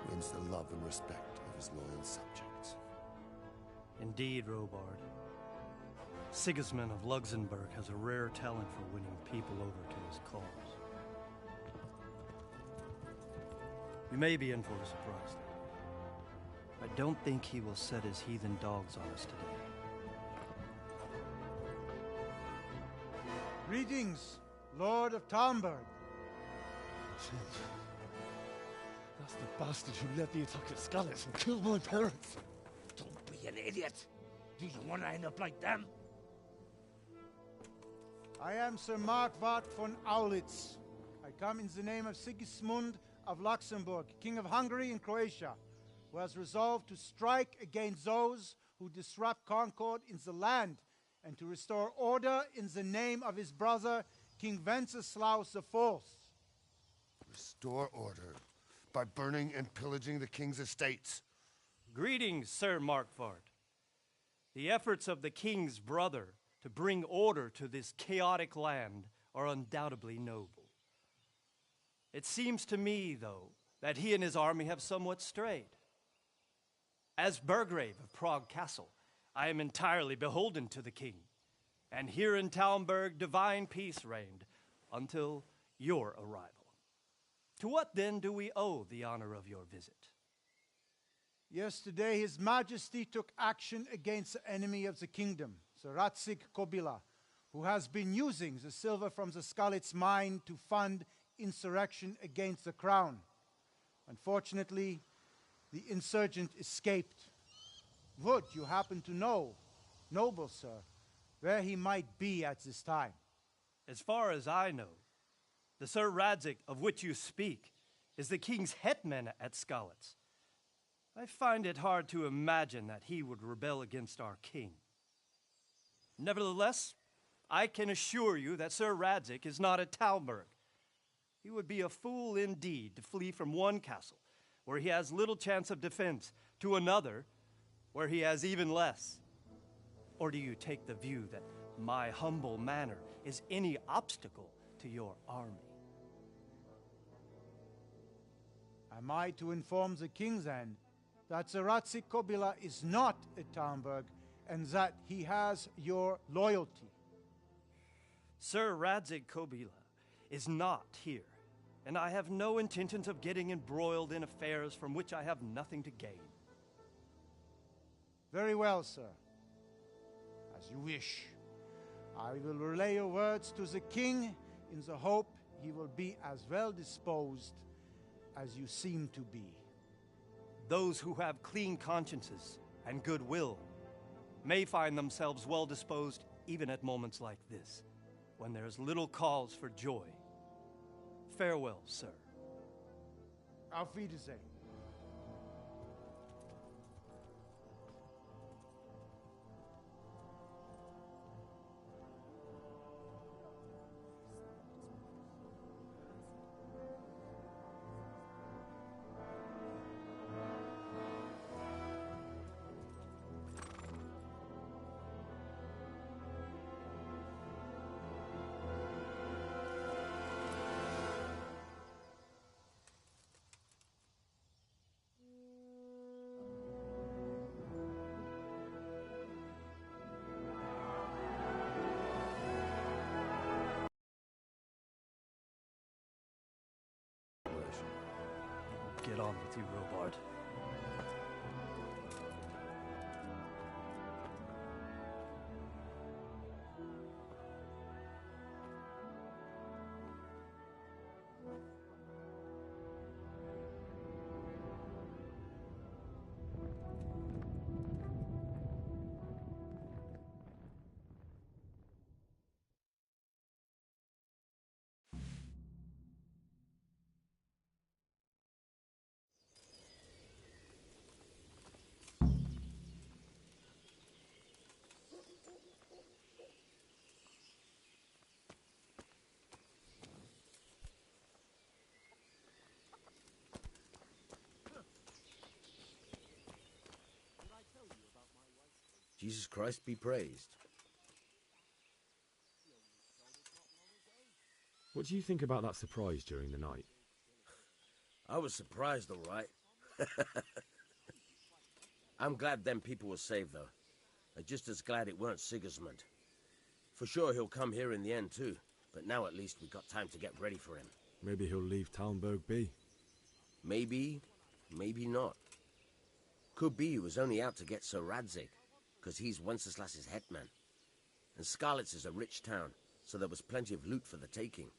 wins the love and respect of his loyal subjects. Indeed, Robard. Sigismund of Luxembourg has a rare talent for winning people over to his cause. We may be in for a surprise, though. I don't think he will set his heathen dogs on us today. Greetings, Lord of Talmberg. That's the bastard who led the attack at Skalitz and killed my parents. Don't be an idiot. Do you want to end up like them? I am Sir Markwart von Aulitz. I come in the name of Sigismund of Luxembourg, King of Hungary and Croatia, who has resolved to strike against those who disrupt concord in the land and to restore order in the name of his brother, King Wenceslaus IV. Restore order by burning and pillaging the king's estates. Greetings, Sir Markwart. The efforts of the king's brother to bring order to this chaotic land are undoubtedly noble. It seems to me, though, that he and his army have somewhat strayed. As Burgrave of Prague Castle, I am entirely beholden to the king, and here in Talmberg divine peace reigned until your arrival. To what then do we owe the honor of your visit? Yesterday, His Majesty took action against the enemy of the kingdom, the Ratzik Kobila, who has been using the silver from the Skalitz mine to fund insurrection against the crown. Unfortunately, the insurgent escaped. Would you happen to know, noble sir, where he might be at this time? As far as I know, the Sir Radzik of which you speak is the king's hetman at Skalitz. I find it hard to imagine that he would rebel against our king. Nevertheless, I can assure you that Sir Radzik is not at Talmberg. He would be a fool indeed to flee from one castle where he has little chance of defense to another where he has even less. Or do you take the view that my humble manner is any obstacle to your army? Am I to inform the king then that the Ratzik Kobila is not at Talmberg and that he has your loyalty? Sir Radzik Kobila is not here, and I have no intentions of getting embroiled in affairs from which I have nothing to gain. Very well, sir. As you wish. I will relay your words to the king in the hope he will be as well disposed as you seem to be. Those who have clean consciences and goodwill may find themselves well disposed even at moments like this, when there is little cause for joy. Farewell, sir. Auf Wiedersehen. Get on with you, Robard. Jesus Christ be praised. What do you think about that surprise during the night? I was surprised, all right. I'm glad them people were saved, though. I'm just as glad it weren't Sigismund. For sure he'll come here in the end, too. But now at least we got time to get ready for him. Maybe he'll leave Talmberg be. Maybe, maybe not. Could be he was only out to get Sir Radzik, because he's Wenceslas's hetman. And Skalitz is a rich town, so there was plenty of loot for the taking.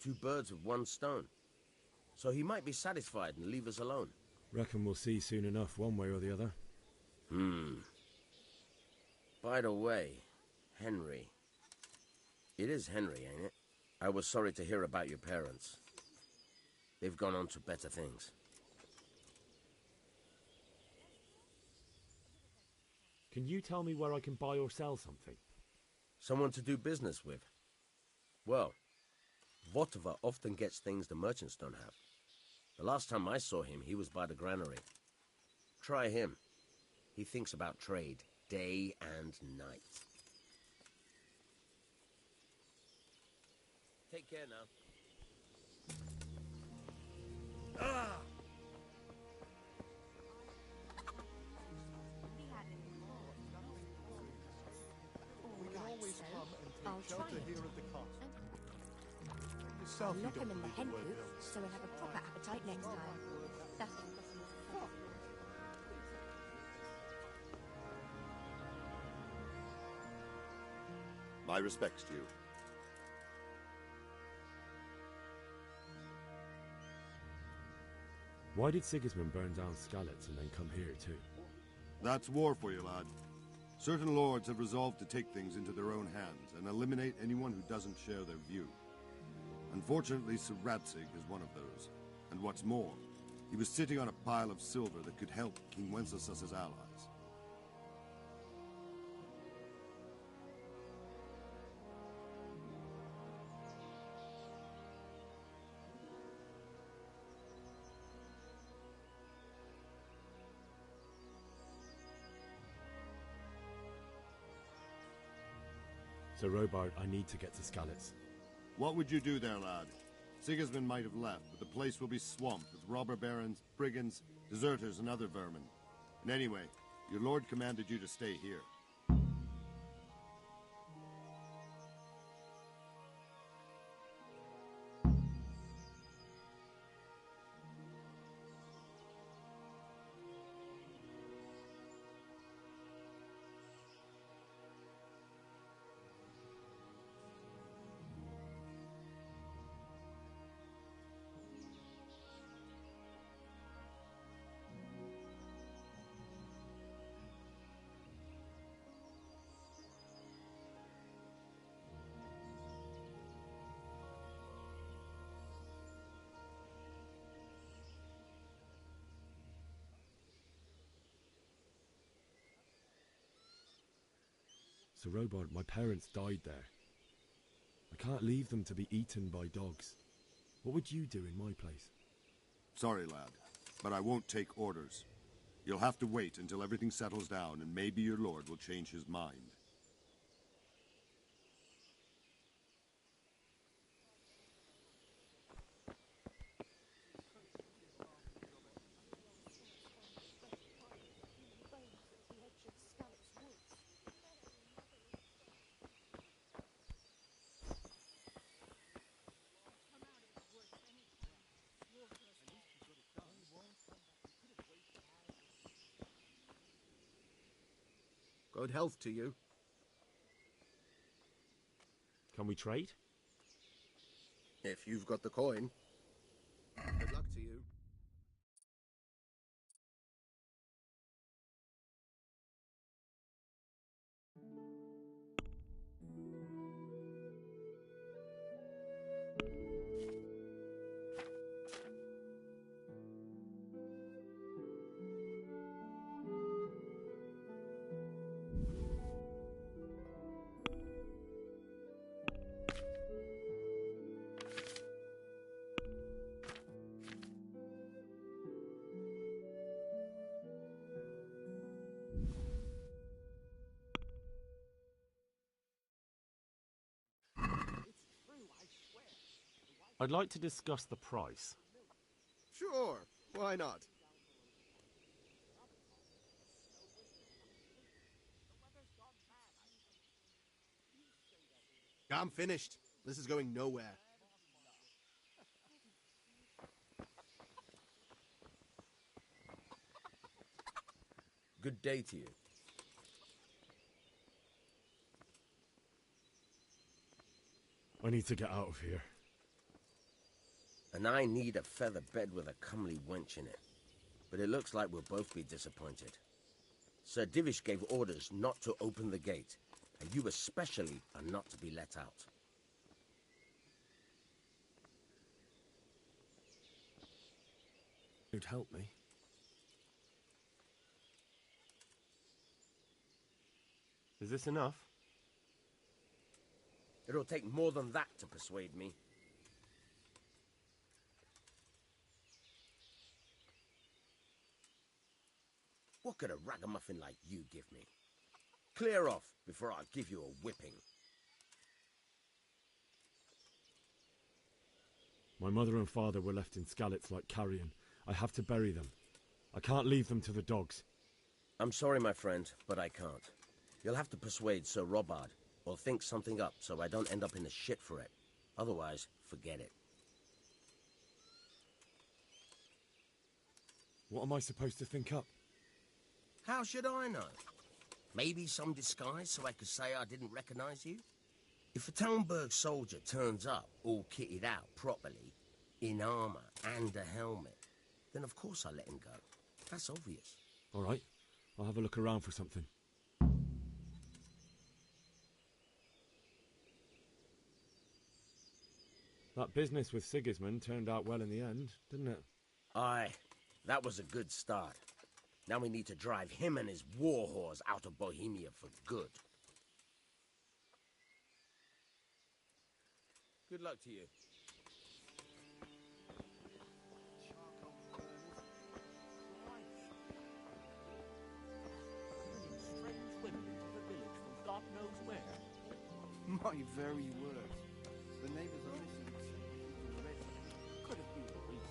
2 birds with 1 stone. So he might be satisfied and leave us alone. Reckon we'll see soon enough, one way or the other. By the way, Henry. It is Henry, ain't it? I was sorry to hear about your parents. They've gone on to better things. Can you tell me where I can buy or sell something? Someone to do business with? Well, Votova often gets things the merchants don't have. The last time I saw him, he was by the granary. Try him. He thinks about trade. day and night. Take care now. Ah! We can always come and take I'll try shelter it. here at the castle. I'll Yourself, you lock don't him in the believe hen a word coop, the elders so he'll have a proper appetite next time. That's My respects to you. Why did Sigismund burn down Skalitz and then come here too? That's war for you, lad. Certain lords have resolved to take things into their own hands and eliminate anyone who doesn't share their view. Unfortunately, Sir Radzig is one of those. And what's more, he was sitting on a pile of silver that could help King Wenceslaus's allies. So Robard, I need to get to Skalitz. What would you do there, lad? Sigismund might have left, but the place will be swamped with robber barons, brigands, deserters, and other vermin. And anyway, your lord commanded you to stay here. So Robard, my parents died there. I can't leave them to be eaten by dogs. What would you do in my place? Sorry, lad, but I won't take orders. You'll have to wait until everything settles down, and maybe your lord will change his mind. Good health to you. Can we trade? If you've got the coin. Good luck to you. I'd like to discuss the price. Sure, why not? I'm finished. This is going nowhere. Good day to you. I need to get out of here. And I need a feather bed with a comely wench in it. But it looks like we'll both be disappointed. Sir Divish gave orders not to open the gate, and you especially are not to be let out. You'd help me. Is this enough? It'll take more than that to persuade me. What could a ragamuffin like you give me? Clear off before I give you a whipping. My mother and father were left in Skalitz like carrion. I have to bury them. I can't leave them to the dogs. I'm sorry, my friend, but I can't. You'll have to persuade Sir Robard, or think something up so I don't end up in the shit for it. Otherwise, forget it. What am I supposed to think up? How should I know? Maybe some disguise so I could say I didn't recognize you? If a Talmberg soldier turns up all kitted out properly, in armor and a helmet, then of course I let him go. That's obvious. All right, I'll have a look around for something. That business with Sigismund turned out well in the end, didn't it? Aye, that was a good start. Now we need to drive him and his war whores out of Bohemia for good. Good luck to you. Strange women into the village from God knows where. My very words. The neighbors are listening already. Could have been a reason.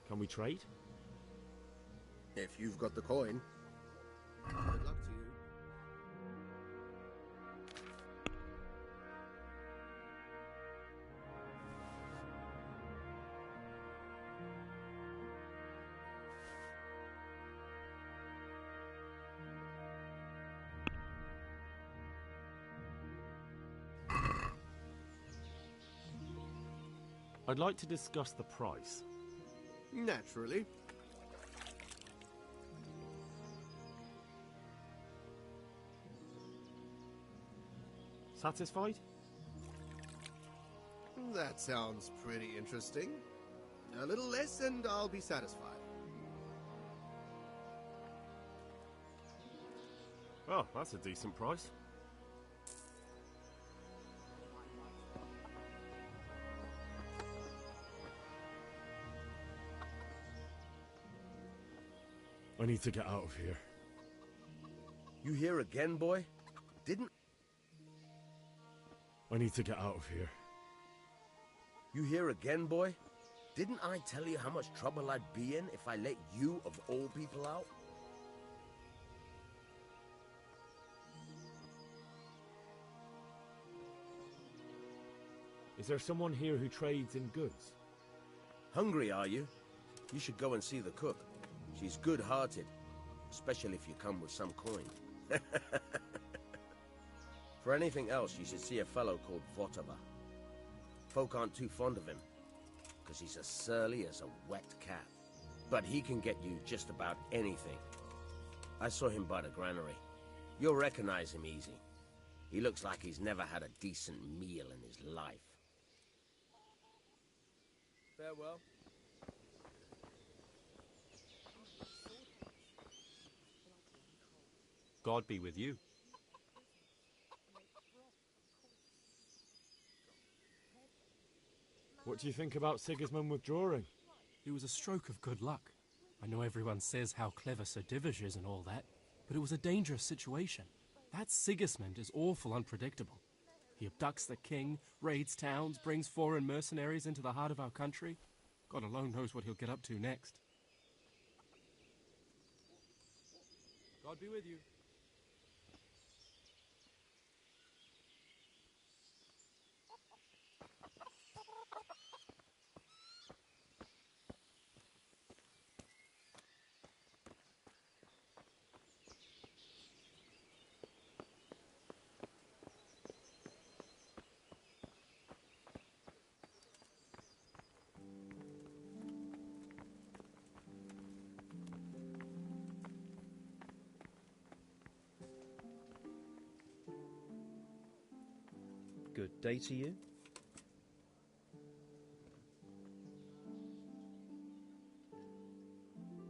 Can we trade? If you've got the coin. Good luck to you. I'd like to discuss the price. Naturally. Satisfied? That sounds pretty interesting. A little less and I'll be satisfied. Oh, that's a decent price. I need to get out of here. You here again, boy? Didn't... I need to get out of here. You here again, boy? Didn't I tell you how much trouble I'd be in if I let you, of all people, out? Is there someone here who trades in goods? Hungry, are you? You should go and see the cook. She's good-hearted, especially if you come with some coin. For anything else, you should see a fellow called Votava. Folk aren't too fond of him, because he's as surly as a wet cat. But he can get you just about anything. I saw him by the granary. You'll recognize him easy. He looks like he's never had a decent meal in his life. Farewell. God be with you. What do you think about Sigismund withdrawing? It was a stroke of good luck. I know everyone says how clever Sir Divish is and all that, but it was a dangerous situation. That Sigismund is awful unpredictable. He abducts the king, raids towns, brings foreign mercenaries into the heart of our country. God alone knows what he'll get up to next. God be with you. Good day to you.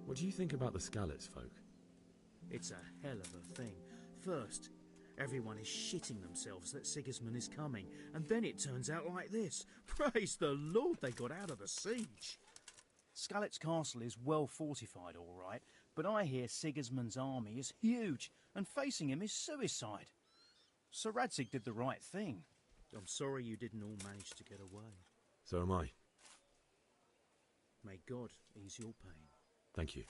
What do you think about the Skalitz folk? It's a hell of a thing. First, everyone is shitting themselves that Sigismund is coming, and then it turns out like this. Praise the Lord they got out of the siege. Skalitz Castle is well fortified, all right, but I hear Sigismund's army is huge, and facing him is suicide. Sir Radzig did the right thing. I'm sorry you didn't all manage to get away. So am I. May God ease your pain. Thank you.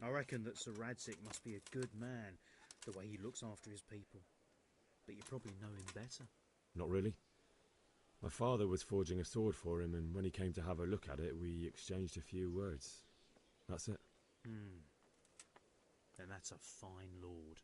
I reckon that Sir Radzig must be a good man, the way he looks after his people. But you probably know him better. Not really. My father was forging a sword for him, and when he came to have a look at it, we exchanged a few words. That's it. And that's a fine lord.